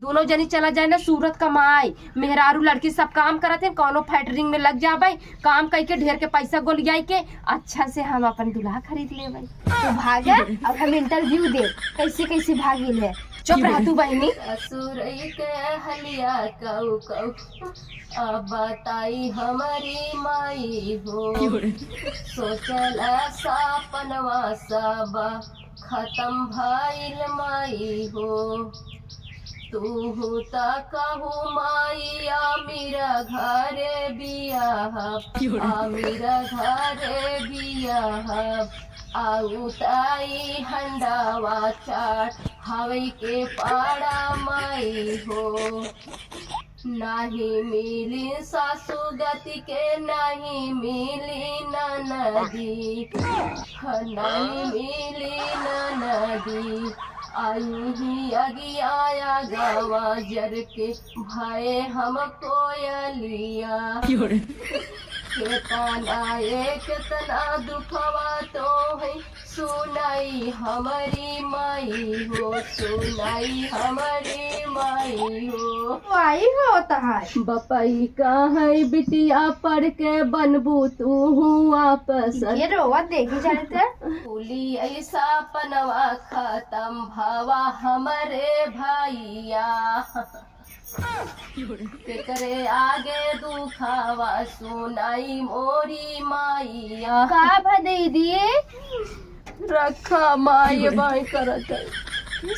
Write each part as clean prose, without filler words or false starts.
दोनों जनी चला जाए ना सूरत कमाए, मेहरारू लड़की सब काम करत है, कौनो फैक्ट्रिंग में लग जाबे, काम करके ढेर के पैसा गोलियाई के अच्छा से हम अपन दूल्हा खरीद लेबै। तो भागा अब हम इंटरव्यू दे कैसे कैसे भागिल है। चुप रह तू बहनी। असुर के हलिया कऊ कऊ अब बताई हमारी माई हो, सोचल सपनवा सब खत्म भइल माई हो, तू त कहू माई मेरा घरे बियाह, मेरा घरे बियाह, आऊ ताई हंडावा चाट हवई के पाड़ा माई हो, नहीं मिली सासू गति के नहीं मिली ननदी, नहीं मिली ननदी, आई ही अगिया गवा जर के भाई हमको लिया, कितना दुखवा तो है सुनाई हमारी माई हो, सुनाई हमारी माई हो। आई होता है बपई का है बिटिया पढ़ के बनबू तू वापस, ये रोवा देखी जाते फूली ऐसा पनवा खत्म भावा हमारे भैया, करे आगे दुखावा सुनाई मोरी माइया, का दीदी रखा माई बाई करत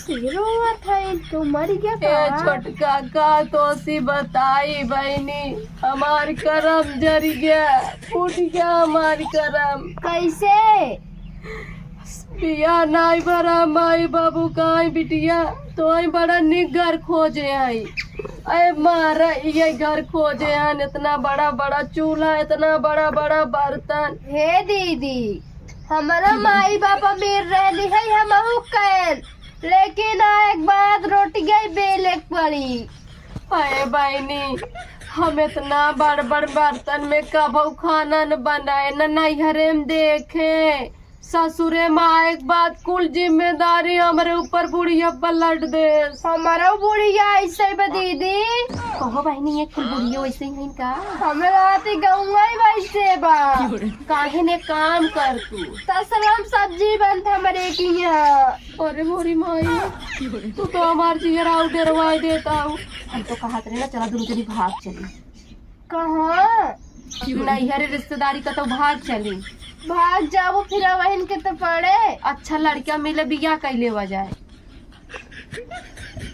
रोवा था तो मर गया ए छोटका का तो सी बताई बहनी, हमार करम जर गया, फूट गया हमार करम। कैसे बिया नाई भरा माई बाबू का बिटिया तो बड़ा निक घर खोजे आई, अरे मारा ये घर खोजे हैं, इतना बड़ा बड़ा चूल्हा, इतना बड़ा बड़ा बर्तन। हे दीदी हमारा माई बापा मेर रहली है हम कैल, लेकिन एक बात रोटी गई बेले पड़ी। अरे बहनी हम इतना बड़ बड़ बर्तन में कबू खाना न बनाए न नैहरे में देखे, ससुरे माँ एक बात कुल जिम्मेदारी हमारे ऊपर बुढ़िया पलट दे। हमारा बुढ़िया ऐसे बा दीदी, कहो बहनी ये कुल बुढ़िया वैसे ही का, हमारा आती गौंगा ही वैसे बा, काहे ने काम कर तू, तसलम सब्जी बनत हमारे की यहाँ। अरे मोरी माई तू तो हमार चेहरा डरवाई देता हूँ। हम तो कहत रहे ना चला दोनों जनी भाग चली, कहाँ नैहरे रिश्तेदारी का तो भाग चली, भाग जाओ फिर वहन के तो पड़े। अच्छा लड़का मिले बिया कैले वजाए,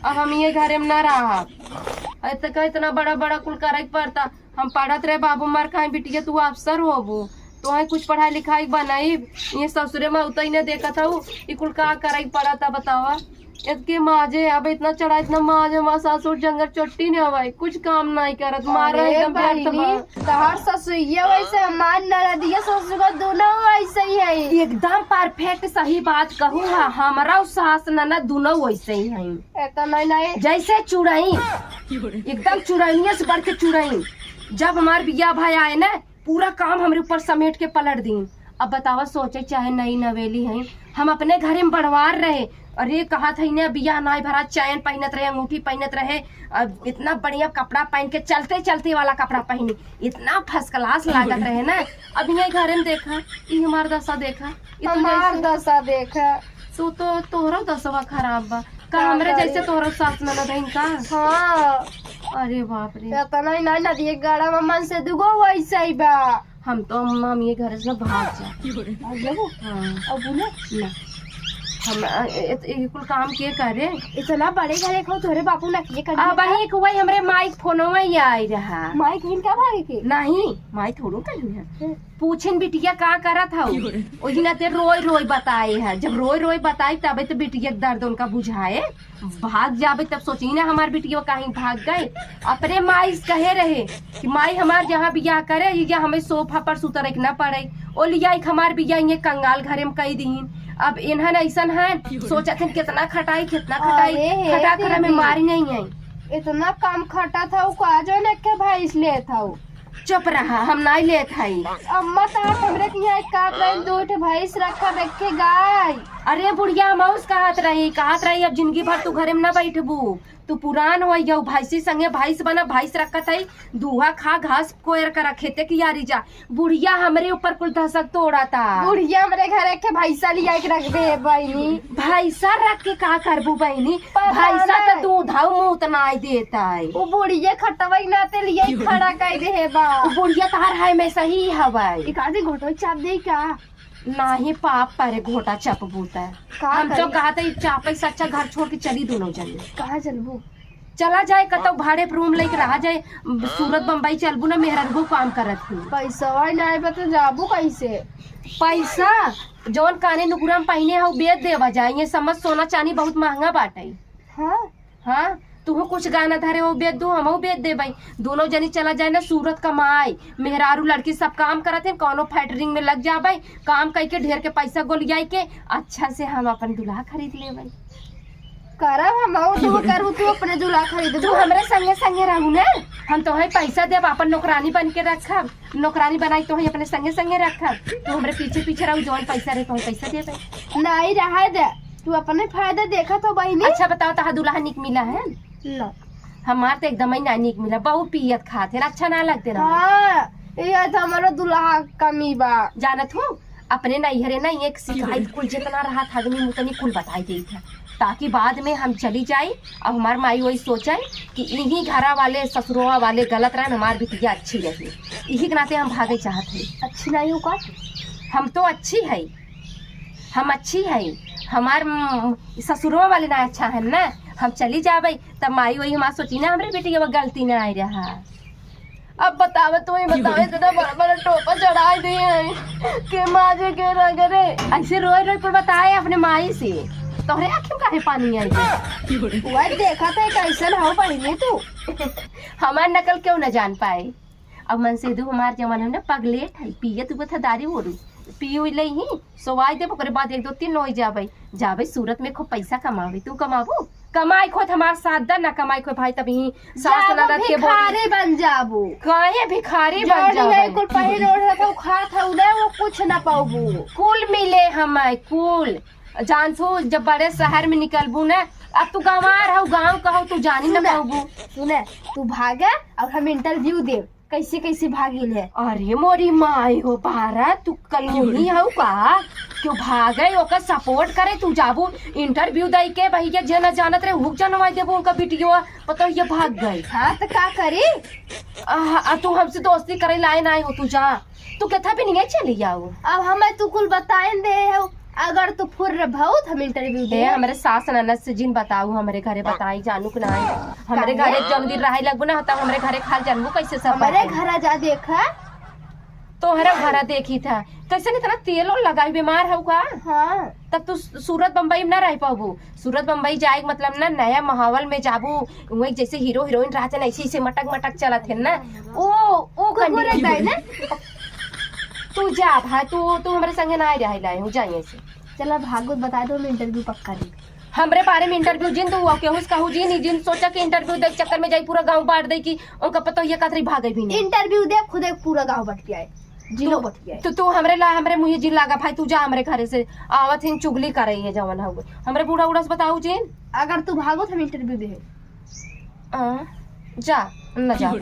अब हम ये घरे में न रहा, ऐसे का इतना बड़ा बड़ा कुल करे पड़ता। हम पढ़त रहे बाबू मार खाए बिटिया तू अफसर होबू, तो है कुछ पढ़ाई लिखाई बनाई, ये ससुरे में उतना ही ने देखा था ये कुल का करे पड़ता बतावा। इसके माजे अब इतना चढ़ा इतना माजे माँ ससुर जंगल चोटी ने हवाई कुछ काम नहीं करत, मारा एकदम तहार ससुरिया वैसे हमार ननदिया ससुर का दोनों वैसे ही है, एकदम परफेक्ट सही बात कहूँ, हमारा सास ननद दोनों वैसे ही है, इतना नहीं जैसे चुड़ाई एकदम चुड़ैनिया से बढ़ के चुड़ाई। जब हमार बिया भाई आए ना पूरा काम हमारे ऊपर समेट के पलट दी। अब बतावा सोचे चाहे नई नवेली है, हम अपने घर में बढ़वार रहे, अरे कहा था इन्हें बिया नाई भरा चैन पहनत रहे, अंगूठी पहनत रहे, अब इतना बढ़िया कपड़ा पहन के चलते चलते वाला कपड़ा पहनी, इतना फर्स्ट क्लास लागत रहे ना। अब ये घर में देखा ये हमार दशा देखा, हमार दशा देखा, तो तोहरा दशवा खराब बा का, हमरे जैसे तोहरा सास ननद है का। हाँ अरे बाप रे इतना ही नहीं नदी गाड़ा में मन से दुगो वैसे ही बा। हम तो हम ये घर से भाग जा। हाँ अब बोले ना हम कुल काम के करे, इतना बड़े घरे खो तोरे बापू ना किए कर। अब ही कोई हमरे माइक फोनो में ही आई रहा, माइक हिन का भागे के नहीं माई थोड़ो कहीं है, पूछन बिटिया का करत था वही ना ते रोई रोई बताए है, जब रोई रोई बताई तबे तो बिटिया दर्द उनका बुझाए, भाग जाबे तब सोची ना हमार बिटिया कहीं भाग गए। अपने माई कहे रहे कि माई हमार जहाँ बियाह करे या हमें सोफा पर सुतर न पड़े, ओ लिया हमार बिया ये कंगाल घरे में कई दीन। अब इन्हन ऐसा है सोचा थे कितना खटाई खटा खटा में मारी नहीं है, इतना काम खटा था वो जो ने के भाई ले था। चुप रहा हम नहीं ले था। अम्मा तो हमरे के यहाँ का दो भैंस रखा रखे गाय अरे बुढ़िया मौस कहत रही अब जिंदगी भर तू घरे में ना बैठबू, तू पुरान हो जाऊ, भैंसी संगे भैंस बना, भैंस रखत है दूहा खा घास कोयर कर खेते की यारी जा। बुढ़िया हमरे ऊपर कुल धसक तोड़ा था। बुढ़िया हमरे घर के भैंसा लिया के रख दे बहनी। भैंसा रख के का करबू बहनी, भैंसा तो दूध मुँह उतना देता है। वो बुढ़िया खटवई नाते लिए खड़ा कर दे बा। बुढ़िया तार है में सही हवाई एक आधी घोटो चाप दे का नाही पाप परे घोटा चप बूता है। हम तो कहा था चापे से अच्छा घर छोड़ के चली दोनों जने। कहाँ चलबू? चला जाए कतो भाड़े पर रूम लेके रहा जाए, सूरत बम्बई चलबू ना, मेहरबू काम करत थी। पैसा नहीं बता जाबू कैसे? पैसा जौन काने नुकुरम पहने हो बेच देवा जाए, ये समझ सोना चांदी बहुत महंगा बाटे। हाँ हाँ तू कुछ गाना धरे हो बेच दू, हम बेच दे भाई, दोनों जनी चला जाए ना सूरत कमाए। मेहरारू लड़की सब काम करते हैं, कौनो फैक्ट्रिंग में लग जा भाई, काम करके ढेर के पैसा गोलियाई के अच्छा से हम अपन दूल्हा खरीद ले भाई। करब हम तू करू, तू अपने दूल्हा खरीद। तू हमरे संगे संगे रहू ना, हम तो है पैसा देब, अपन नौकरानी बन के रखब, नौकरानी बनाई तो है अपने संगे संगे रखब, तू हमरे पीछे पीछे रहू, जौन पैसा रहे तो पैसा दे भाई। नहीं रहा दे, तू अपने फायदा देखा तो बहनी। अच्छा बताओ तहा दूल्हा निक मिला है? लो हमार तो एकदम ही ना निक मिला, बहुत पियत खाते अच्छा ना लगते ना। हाँ ये तो हमारा दूल्हा कमी बा। जानत हो अपने नैहरे ना एक शिकायत कुल जितना रहा था आदमी उतनी कुल बताई दी था, ताकि बाद में हम चली जाए और हमार माई वही सोचे कि इन्हीं घरा वाले ससुरवा वाले गलत रहे, हमार बिटिया अच्छी रही, यही के नाते हम भागे चाहते। अच्छी नहीं हो का? हम तो अच्छी है, हम अच्छी है, हमार ससुरवा वाले ना अच्छा है ना, हम चली जाबे तब माई वही हमार सोची ना हमरे बेटी के गलती ना आई रहा। अब बतावे तो ही बतावे इतना बड़ा बड़ा टोपा चढ़ाई दिए हैं के माजे के रगरे, ऐसे रोए रोए पर बताए अपने माई से, तोहरे आँखों काहे पानी आई? वही देखा था कैसन हो पड़ी तू। हमार नकल क्यों न जान पाए? अब मन से दू हमार जमाना में ना पगलेट है, पिए तू था दारी ओरू पी उई लई ही सोवाई दे, ओकरे बाद 1 2 3 नोई जाबे सूरत में खूब पैसा कमावे। तू कमाबू? कमाई खोत हमार साथ दा ना कमाई खो भाई, तभी सास ननद के भिखारी बन जाबू। काहे भिखारी बन जाबे? कुल पहिन ओढ़ था खात हउ ना, वो कुछ ना पाबू। कुल मिले हमें कुल, जानसू जब बड़े शहर में निकलबू ना, अब तू गंवार हो, गाँव का हो, तू जानी ना पाबू। सुने तू भागा और हम इंटरव्यू दे कैसे कैसे भागिल है। अरे मोरी माई हो भारत, तू कलूनी हो का क्यों भागे? ओकर सपोर्ट करे, तू जाबू इंटरव्यू दे के भैया जे न जानत रहे हुक जनवाई देबू, उनका वीडियो पता ये भाग गई। हाँ तो का करी? तू हमसे दोस्ती करे लाए ना हो, तू जा, तू कथा भी नहीं चली जाओ। अब हमें तू कुल बताए दे हो, अगर तू फुर बहुत हम इंटरव्यू दे। हमारे सास ननद से जिन बताऊ हमारे घरे बताई जानू कि नहीं, हमारे घरे जौन दिन रहे लगबू ना तब हमारे घरे खाल जानबू कैसे सब हमारे घर जा देखा तो हरा घर देखी था कैसे नहीं, इतना तेल और लगाई बीमार हो का? हाँ तब तू सूरत बम्बई में ना रह पाबू, सूरत बम्बई जाए मतलब ना नया माहौल में जाबू, वही जैसे हीरो हीरोइन रहते ना ऐसे मटक मटक चलत है ना, ओ ना। तू जा भाई, तू हमारे संगे ना रह लाए हो जाइए से। चला भागवत बता दो, मैं इंटरव्यू पक्का दी। हमरे बारे में इंटरव्यू जिन तो हुआ केहू कहू जी नहीं, जिन सोचा कि इंटरव्यू दे चक्कर में जाई पूरा गांव बांट दे कि उनका पता ये कतरी भागे भी नहीं। इंटरव्यू दे खुद एक पूरा गांव बट गया है, जिलो बट गया है। तो तू हमरे मुँह जिन लागा भाई, तू जा हमरे घरे से आवत हिन चुगली कर रही है जवन हो हमरे बूढ़ा उड़ा से बताऊ जिन। अगर तू भागो तो हम इंटरव्यू दे जा न जा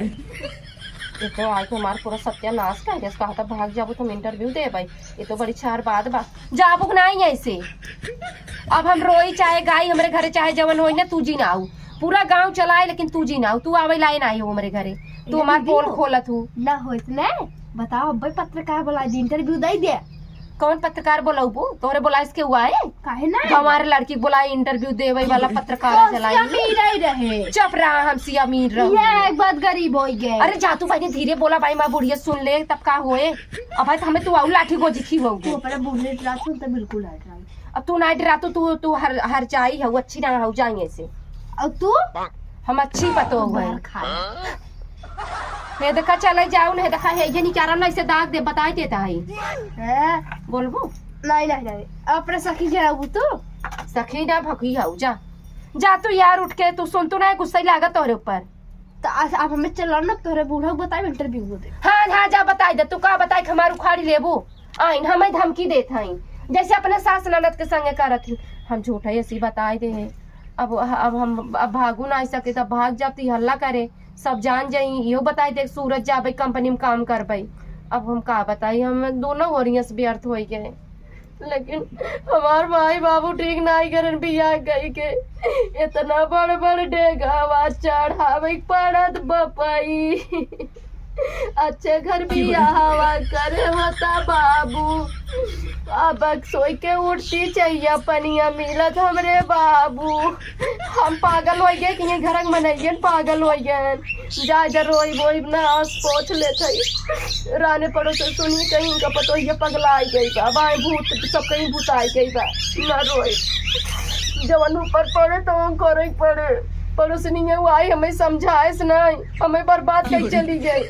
ये तो आज तो हमारा पूरा सत्यानाश कर दिया, कहा था भाग जाबो तुम इंटरव्यू दे भाई, ये तो बड़ी चार बात बा जाबो नहीं ऐसे। अब हम रोई चाहे गाई हमारे घरे चाहे जवन हो ना, तू जी ना आऊ, पूरा गांव चलाए लेकिन तू जी ना आऊ, तू आवे लाए ना आई हो हमारे घरे, तू हमार पोल खोलत हूँ ना हो इतने। बताओ भाई पत्रकार बोला इंटरव्यू दे दे। कौन पत्रकार बोलाऊ? तोरे बोला इसके हुआ है काहे ना? हमारे लड़की बोला इंटरव्यू देवे वाला पत्रकार चलाई रहे। चुप रहा, हम सी अमीर रहो, एक बात गरीब हो गए। अरे जा तू पहले धीरे बोला भाई, माँ बुढ़िया सुन ले तब का होए। अब भाई हमें तू आऊ लाठी गोजी खी हो तू अपने बूढ़े डरा सुन तो बिल्कुल हट रहा। अब तू ना डरा, तू हर चाई हो अच्छी ना हो जाएंगे से। अब तू हम अच्छी पतो हुए हे देखा चले जाऊ ना, देखा है ये नहीं चारा ना, इसे दाग दे बताई देता है बोलबू नहीं नहीं नहीं अपने सखी जाऊ तू सखी ना भकी हो जा तू यार उठ के, तू सुन तू ना गुस्सा ही लागत तोरे ऊपर। तो अब हमें चलो ना, तोरे बूढ़ा बताए इंटरव्यू दे। हाँ हाँ जा बताई दे, तू का बताई हमार उखाड़ी लेबू आइन हमें धमकी देत हई, जैसे अपने सास ननद के संगे करत थी। हम झूठा ऐसी बताए दे हैं। अब हम अब भागू ना सके तब भाग जाती हल्ला करे, सब जान जाई। यो बताई दे सूरज जाबे कंपनी में काम करबे। अब हम का बताई, हम दोनों ओरिया से व्यर्थ हो गए। लेकिन हमार माई बाबू ठीक नहीं करन बिया गई के इतना बड़ बड़ डेगावा चढ़ावे पड़त बपाई। अच्छे घर भी हवा करे होता बाबू, अब सोई के उठती चाहिए पनिया मिलत हमरे बाबू। हम पागल हो गए कि ये घर मनैयन पागल हो गए। जा इधर रोई बोई ना आस पोछ ले राने पड़ो से सुनी कहीं का पतो ये पगलाई गई बा, बाएं भूत सब कहीं भूताई गई बा। ना रोई जवन ऊपर पड़े तो हम करे पड़े। पड़ोसनी आई हमें समझाए नहीं, हमें बर्बाद कर चली गई।